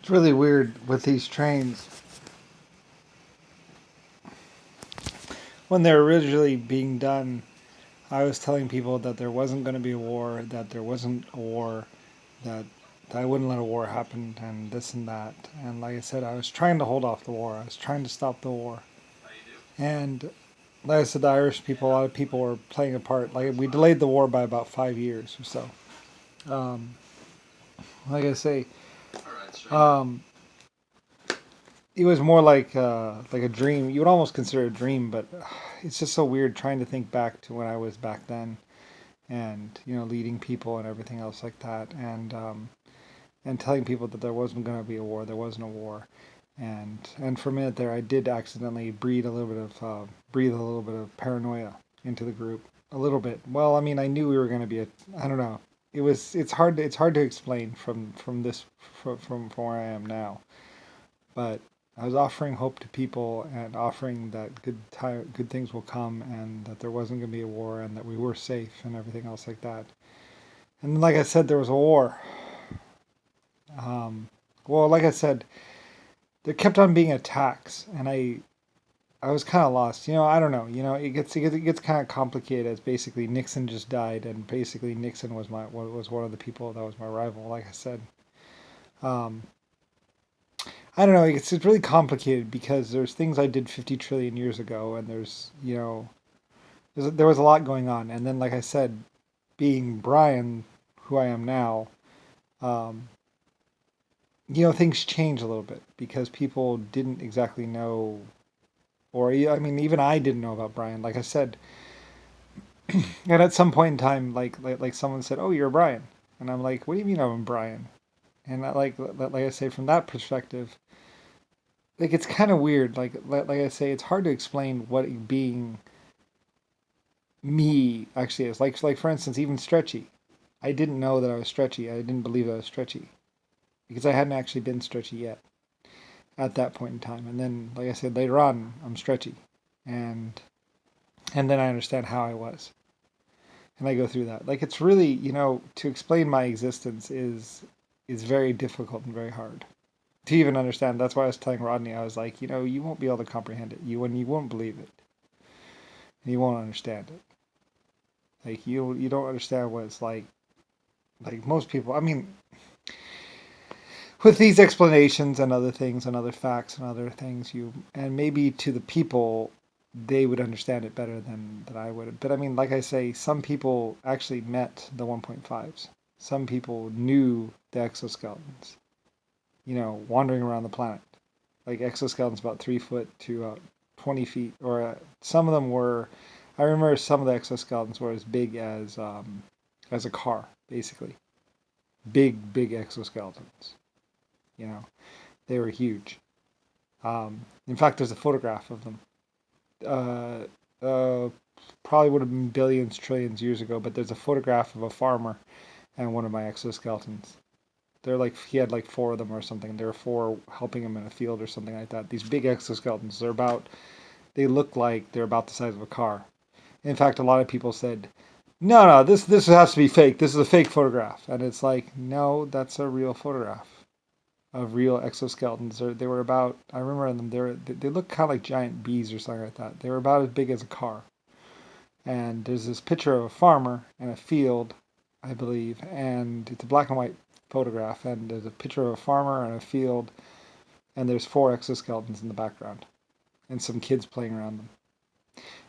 It's really weird with these trains. When they're originally being done, I was telling people that there wasn't going to be a war, that there wasn't a war, that I wouldn't let a war happen, and this and that. And like I said, I was trying to hold off the war. I was trying to stop the war. And like I said, the Irish people, a lot of people were playing a part. Like we delayed the war by about 5 years or so. Um, like I say, um, it was more like a dream. You would almost consider it a dream, but it's just so weird trying to think back to when I was back then, and leading people and everything else like that, and telling people that there wasn't going to be a war, there wasn't a war, and for a minute there, I did accidentally breathe a little bit of paranoia into the group, a little bit. Well, I mean, I knew we were going to be I don't know. It's hard to explain from where I am now, but I was offering hope to people and offering that good things will come, and that there wasn't going to be a war, and that we were safe and everything else like that. And like I said, there was a war. Um, well, like I said, there kept on being attacks, and I was kind of lost. I don't know. It gets kind of complicated, as basically Nixon just died, and basically Nixon was one of the people that was my rival. Like I said, um, I don't know. It's really complicated because there's things I did 50 trillion years ago, and there was a lot going on. And then, like I said, being Brian, who I am now, um, things change a little bit because people didn't exactly know, or I mean, even I didn't know about Brian. Like I said, and at some point in time, like someone said, "Oh, you're Brian," and I'm like, "What do you mean I'm Brian?" And like I say, from that perspective, like it's kind of weird. Like I say, it's hard to explain what being me actually is. Like for instance, even Stretchy. I didn't know that I was Stretchy. I didn't believe I was Stretchy because I hadn't actually been Stretchy yet at that point in time. And then, like I said, later on, I'm Stretchy, and and then I understand how I was, and I go through that. Like it's really, to explain my existence is very difficult and very hard to even understand. That's why I was telling Rodney, I was like, you won't be able to comprehend it. You won't believe it, and you won't understand it. Like you don't understand what it's like. Like most people, I mean, with these explanations and other things and other facts and other things, and maybe to the people, they would understand it better than I would. But I mean, like I say, some people actually met the 1.5s. Some people knew the exoskeletons, wandering around the planet. Like exoskeletons about 3 foot to 20 feet, or some of them were. I remember some of the exoskeletons were as big as a car, basically. Big exoskeletons. You know, they were huge. In fact, there's a photograph of them. Uh, uh, Probably would have been billions, trillions years ago, but there's a photograph of a farmer and one of my exoskeletons. They're like he had like four of them or something. There were four helping him in a field or something like that. These big exoskeletons. They look like they're about the size of a car. In fact, a lot of people said, "No, this has to be fake. This is a fake photograph." And it's like, no, that's a real photograph of real exoskeletons. They were about. I remember them. They look kind of like giant bees or something like that. They were about as big as a car. And there's this picture of a farmer in a field, I believe, and it's a black and white photograph. And there's a picture of a farmer in a field, and there's four exoskeletons in the background, and some kids playing around them.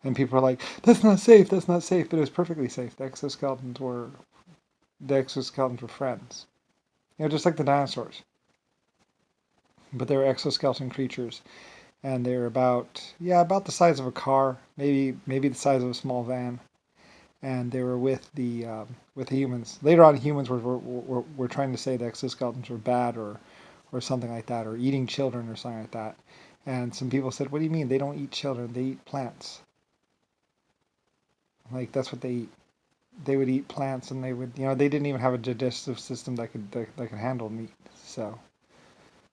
And people are like, "That's not safe. That's not safe." But it was perfectly safe. The exoskeletons were friends. Just like the dinosaurs. But they were exoskeleton creatures, and they were about the size of a car, maybe the size of a small van, and they were with the humans. Later on, humans were trying to say the exoskeletons were bad, or something like that, or eating children or something like that. And some people said, "What do you mean they don't eat children? They eat plants. Like that's what they eat. They would eat plants, and they didn't even have a digestive system that could handle meat."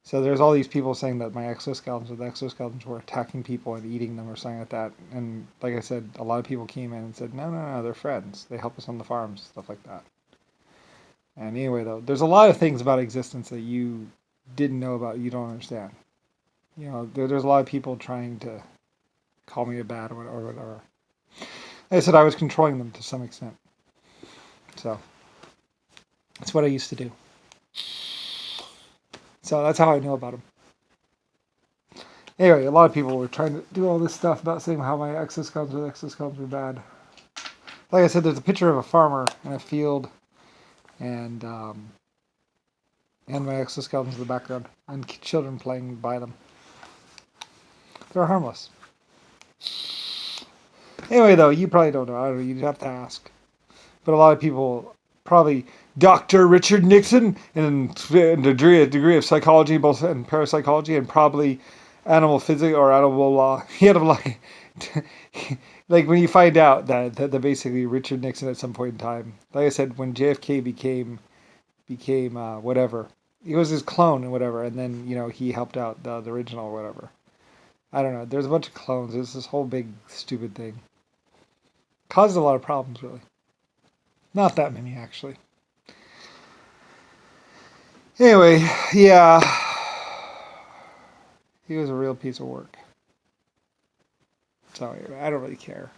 So there's all these people saying that the exoskeletons were attacking people and eating them or something like that. And like I said, a lot of people came in and said, "No, no, no, they're friends. They help us on the farms, stuff like that." And anyway, though, there's a lot of things about existence that didn't know about, you don't understand. There's a lot of people trying to call me a bad or whatever. Like I said, I was controlling them to some extent. So that's what I used to do. So that's how I know about them. Anyway, a lot of people were trying to do all this stuff about saying how my exoskeletons were bad. Like I said, there's a picture of a farmer in a field, and my exoskeletons in the background, and children playing by them. They're harmless. Anyway, though, you probably don't know. I don't know. You'd have to ask. But a lot of people, probably Dr. Richard Nixon, in a degree of psychology, both in parapsychology, and probably animal physics or animal law. He had a like, like when you find out that basically Richard Nixon at some point in time, like I said, when JFK became whatever, he was his clone and whatever, and then he helped out the original or whatever. I don't know. There's a bunch of clones. There's this whole big stupid thing. Caused a lot of problems, really. Not that many, actually. Anyway, yeah. He was a real piece of work. So I don't really care.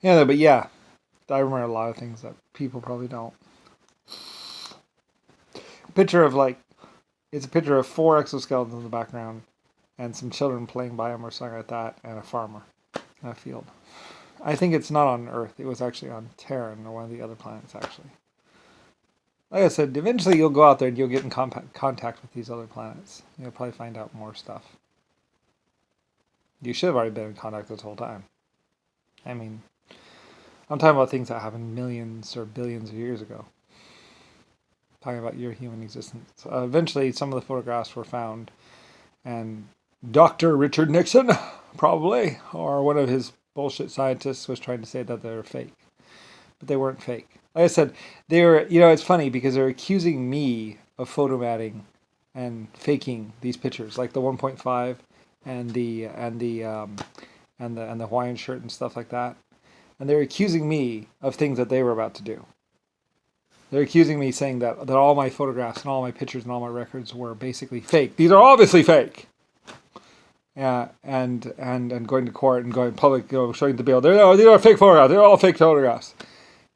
Yeah, but yeah, I remember a lot of things that people probably don't. Picture of it's a picture of 4 exoskeletons in the background, and some children playing by them or something like that, and a farmer in a field. I think it's not on Earth. It was actually on Terran, or one of the other planets, actually. Like I said, eventually you'll go out there and you'll get in contact with these other planets. You'll probably find out more stuff. You should have already been in contact this whole time. I mean, I'm talking about things that happened millions or billions of years ago. Talking about your human existence. Eventually, some of the photographs were found, and Dr. Richard Nixon, probably, or one of his bullshit scientists, was trying to say that they were fake. But they weren't fake. Like I said, they were, it's funny because they're accusing me of photomatting and faking these pictures, like the 1.5 and the Hawaiian shirt and stuff like that. And they're accusing me of things that they were about to do. They're accusing me, saying that all my photographs and all my pictures and all my records were basically fake. These are obviously fake. Yeah, and going to court and going public, showing the bill. These are fake photographs. They're all fake photographs.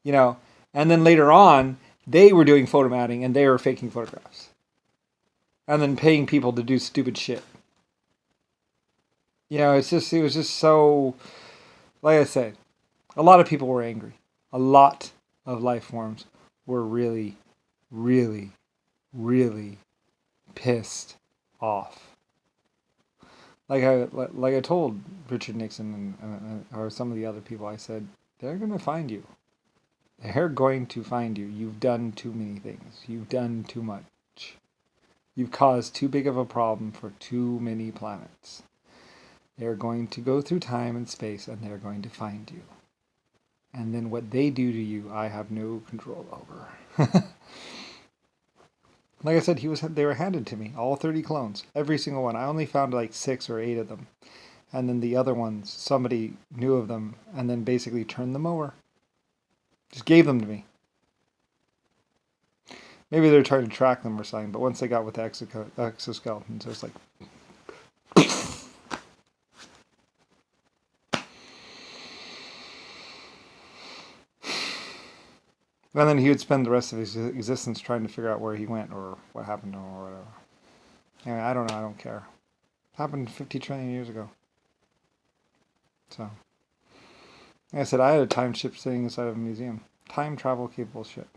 And then later on, they were doing photomatting and they were faking photographs. And then paying people to do stupid shit. It was just so, like I said, a lot of people were angry. A lot of life forms were really, really, really pissed off. Like I told Richard Nixon and or some of the other people, I said, they're going to find you. They're going to find you. You've done too many things. You've done too much. You've caused too big of a problem for too many planets. They're going to go through time and space and they're going to find you. And then what they do to you, I have no control over. Like I said, they were handed to me, all 30 clones, every single one. I only found like 6 or 8 of them. And then the other ones, somebody knew of them and then basically turned them over. Just gave them to me. Maybe they're trying to track them or something, but once they got with the exoskeletons, it was like... And then he would spend the rest of his existence trying to figure out where he went or what happened to him or whatever. Anyway, I don't know. I don't care. It happened 50 trillion years ago. So, like I said, I had a time ship sitting inside of a museum. Time travel capable ship.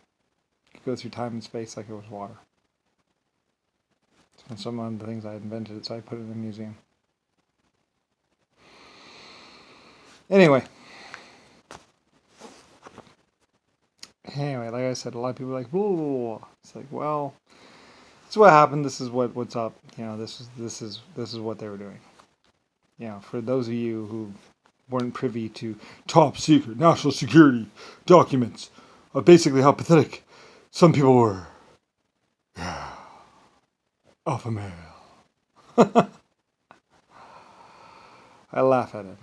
You could go through time and space like it was water. It's been some of the things I invented, so I put it in a museum. Anyway, like I said, a lot of people are like, blah, blah, blah. It's like, well, this is what happened. This is what's up. This is what they were doing. For those of you who weren't privy to top secret national security documents of basically how pathetic some people were. Yeah. Alpha male. I laugh at it.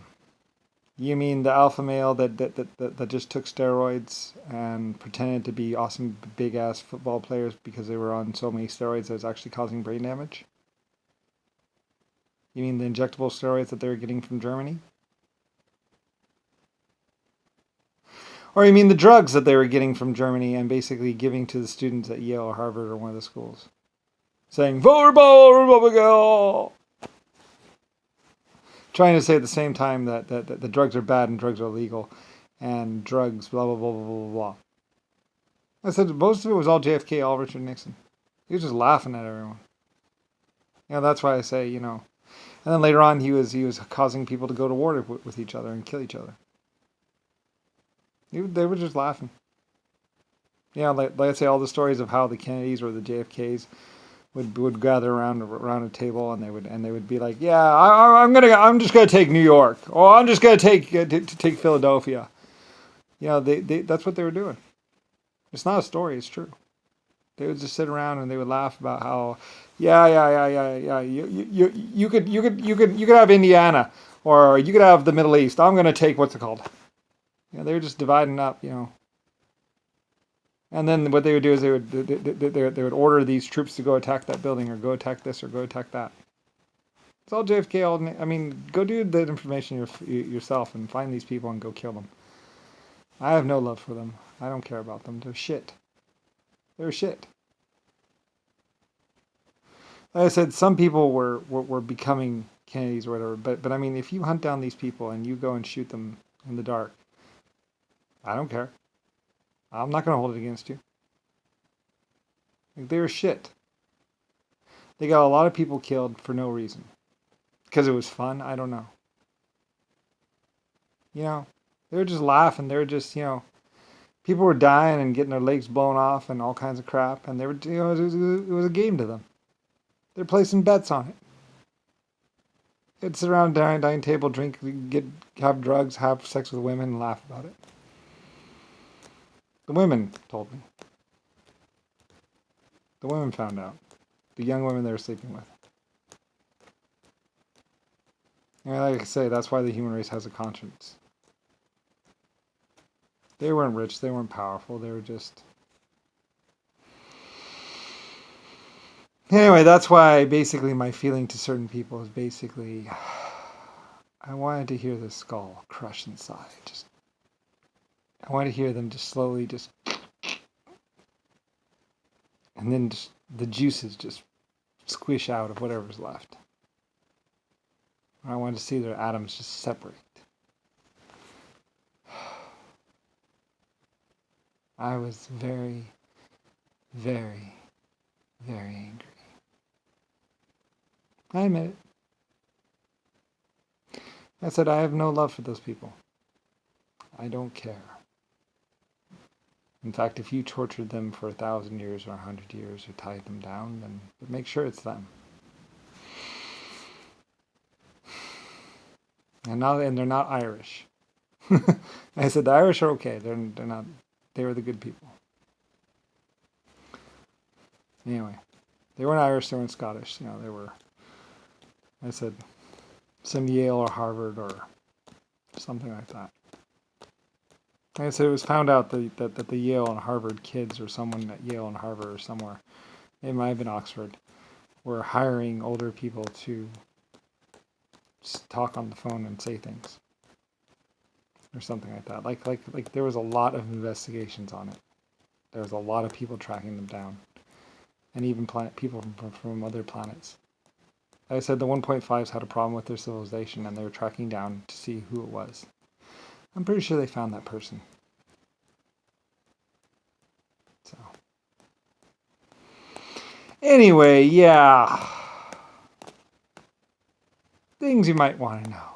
You mean the alpha male that just took steroids and pretended to be awesome big ass football players because they were on so many steroids that was actually causing brain damage? You mean the injectable steroids that they were getting from Germany? Or you mean the drugs that they were getting from Germany and basically giving to the students at Yale or Harvard or one of the schools? Saying, Vulnerable Republican! Trying to say at the same time that the drugs are bad and drugs are illegal and drugs, blah, blah, blah, blah, blah, blah. I said most of it was all JFK, all Richard Nixon. He was just laughing at everyone. That's why I say, And then later on, he was causing people to go to war with each other and kill each other. They were just laughing. Like I say, all the stories of how the Kennedys or the JFKs would gather around a table and they would be like, yeah, I'm just gonna take New York, or I'm just gonna take Philadelphia. That's what they were doing. It's not a story; it's true. They would just sit around and they would laugh about how, yeah. You could have Indiana, or you could have the Middle East. I'm gonna take what's it called? They were just dividing up, And then what they would do is they would order these troops to go attack that building or go attack this or go attack that. It's all JFK. Go do the information yourself and find these people and go kill them. I have no love for them. I don't care about them. They're shit. They're shit. Like I said, some people were becoming Kennedys or whatever, but if you hunt down these people and you go and shoot them in the dark, I don't care. I'm not going to hold it against you. They were shit. They got a lot of people killed for no reason. Because it was fun? I don't know. They were just laughing. They were just, people were dying and getting their legs blown off and all kinds of crap. And they were, it was a game to them. They're placing bets on it. They'd sit around a dining table, drink, have drugs, have sex with women, and laugh about it. The women told me. The women found out. The young women they were sleeping with. Like I say, that's why the human race has a conscience. They weren't rich, they weren't powerful, they were just... Anyway, that's why basically my feeling to certain people is basically... I wanted to hear the skull crush inside. I want to hear them just slowly and then just the juices just squish out of whatever's left. I want to see their atoms just separate. I was very, very, very angry. I admit it. I said I have no love for those people. I don't care. In fact, if you tortured them for 1,000 years or 100 years or tied them down, then make sure it's them. And they're not Irish. I said the Irish are okay. They're not. They were the good people. Anyway, they weren't Irish. They weren't Scottish. They were. I said some Yale or Harvard or something like that. Like I said, it was found out that the Yale and Harvard kids or someone at Yale and Harvard or somewhere, it might have been Oxford, were hiring older people to talk on the phone and say things. Or something like that. Like there was a lot of investigations on it. There was a lot of people tracking them down. And even people from other planets. Like I said, the 1.5s had a problem with their civilization and they were tracking down to see who it was. I'm pretty sure they found that person. So. Anyway, yeah. Things you might want to know.